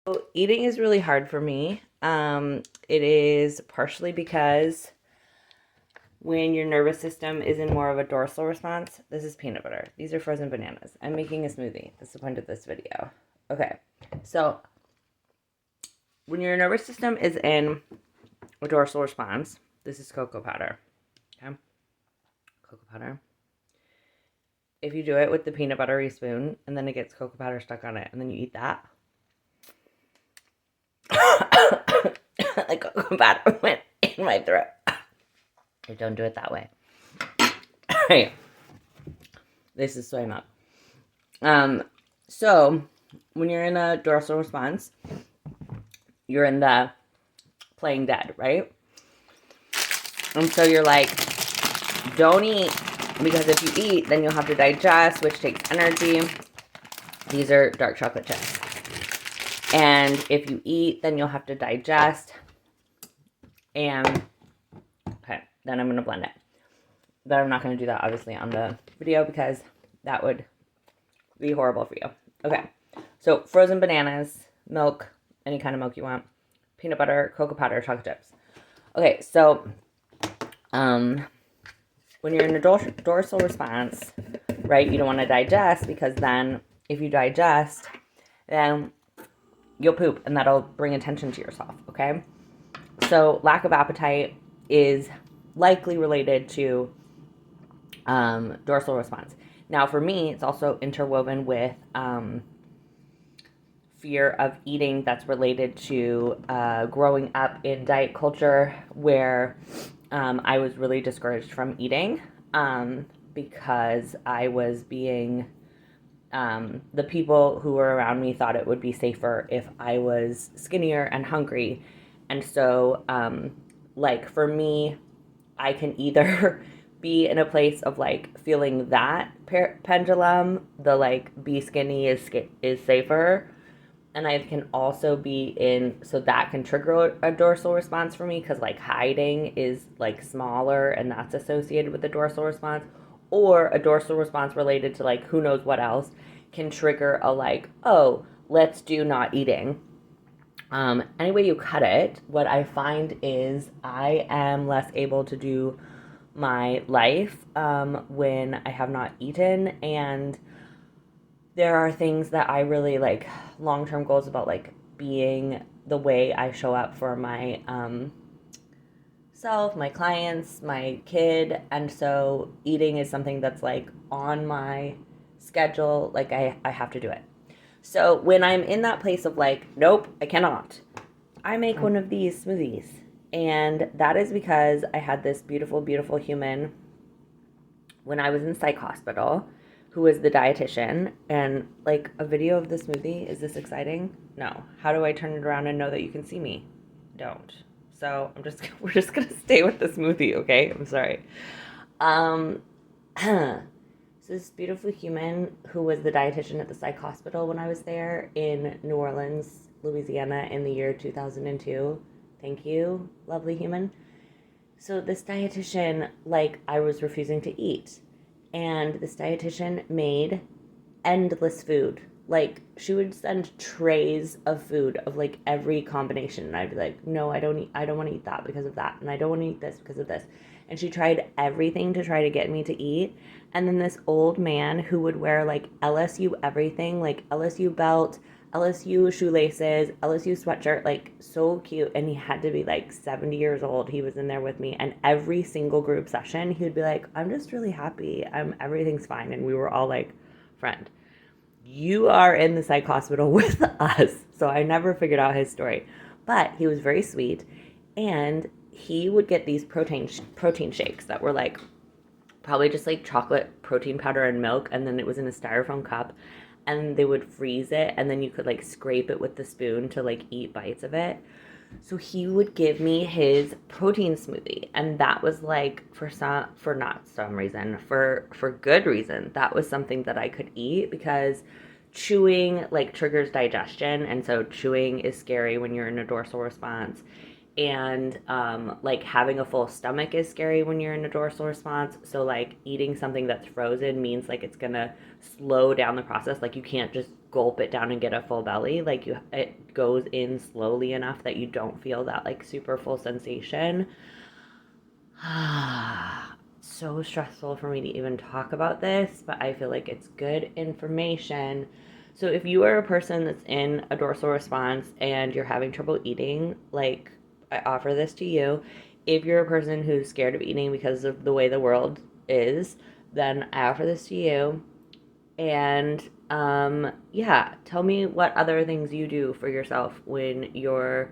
So eating is really hard for me. It is partially because when your nervous system is in more of a dorsal response, this is peanut butter. These are frozen bananas. I'm making a smoothie. That's the point of this video. Okay, so when your nervous system is in a dorsal response, this is cocoa powder. Okay, cocoa powder. If you do it with the peanut buttery spoon and then it gets cocoa powder stuck on it and then you eat that, like cocoa powder went in my throat. I don't do it that way. This is soy milk. So when you're in a dorsal response, you're in the playing dead, right? And so you're like, don't eat, because if you eat, then you'll have to digest, which takes energy. These are dark chocolate chips. And if you eat, then you'll have to digest. And, okay, then I'm going to blend it. But I'm not going to do that, obviously, on the video because that would be horrible for you. Okay, so frozen bananas, milk, any kind of milk you want, peanut butter, cocoa powder, chocolate chips. Okay, so when you're in a dorsal response, right, you don't want to digest because then if you digest, then you'll poop and that'll bring attention to yourself, okay? So lack of appetite is likely related to dorsal response. Now, for me, it's also interwoven with fear of eating that's related to growing up in diet culture where I was really discouraged from eating because I was being, the people who were around me thought it would be safer if I was skinnier and hungry. And so, like, for me, I can either be in a place of like feeling that pendulum, the like be skinny is safer, and I can also be in, so that can trigger a dorsal response for me because like hiding is like smaller and that's associated with the dorsal response, or a dorsal response related to like who knows what else can trigger a like, oh, let's do not eating. Any way you cut it, what I find is I am less able to do my life when I have not eaten, and there are things that I really like, long-term goals about like being the way I show up for my self, my clients, my kid, and so eating is something that's like on my schedule, like I have to do it. So when I'm in that place of like, nope, I cannot, I make one of these smoothies. And that is because I had this beautiful, beautiful human when I was in psych hospital who was the dietitian. And like a video of the smoothie, is this exciting? No. How do I turn it around and know that you can see me? Don't. So we're just gonna stay with the smoothie, okay? I'm sorry. So this beautiful human who was the dietitian at the psych hospital when I was there in New Orleans, Louisiana in the year 2002. Thank you, lovely human. So this dietitian, like, I was refusing to eat. And this dietitian made endless food. Like, she would send trays of food of like every combination. And I'd be like, no, I don't want to eat that because of that. And I don't want to eat this because of this. And she tried everything to try to get me to eat. And then this old man who would wear like LSU everything, like LSU belt, LSU shoelaces, LSU sweatshirt, like so cute. And he had to be like 70 years old. He was in there with me. And every single group session, he would be like, I'm just really happy. Everything's fine. And we were all like, friend, you are in the psych hospital with us. So I never figured out his story. But he was very sweet. And he would get these protein shakes that were like probably just like chocolate protein powder and milk, and then it was in a styrofoam cup, and they would freeze it, and then you could like scrape it with the spoon to like eat bites of it. So he would give me his protein smoothie, and that was like for not some reason, for good reason, that was something that I could eat because chewing like triggers digestion, and so chewing is scary when you're in a dorsal response, and like having a full stomach is scary when you're in a dorsal response. So like eating something that's frozen means like it's gonna slow down the process. Like you can't just gulp it down and get a full belly. Like it goes in slowly enough that you don't feel that like super full sensation. So stressful for me to even talk about this, but I feel like it's good information. So if you are a person that's in a dorsal response and you're having trouble eating, like I offer this to you. If you're a person who's scared of eating because of the way the world is, then I offer this to you. And yeah, tell me what other things you do for yourself when you're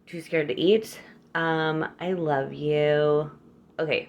too scared to eat. I love you. Okay,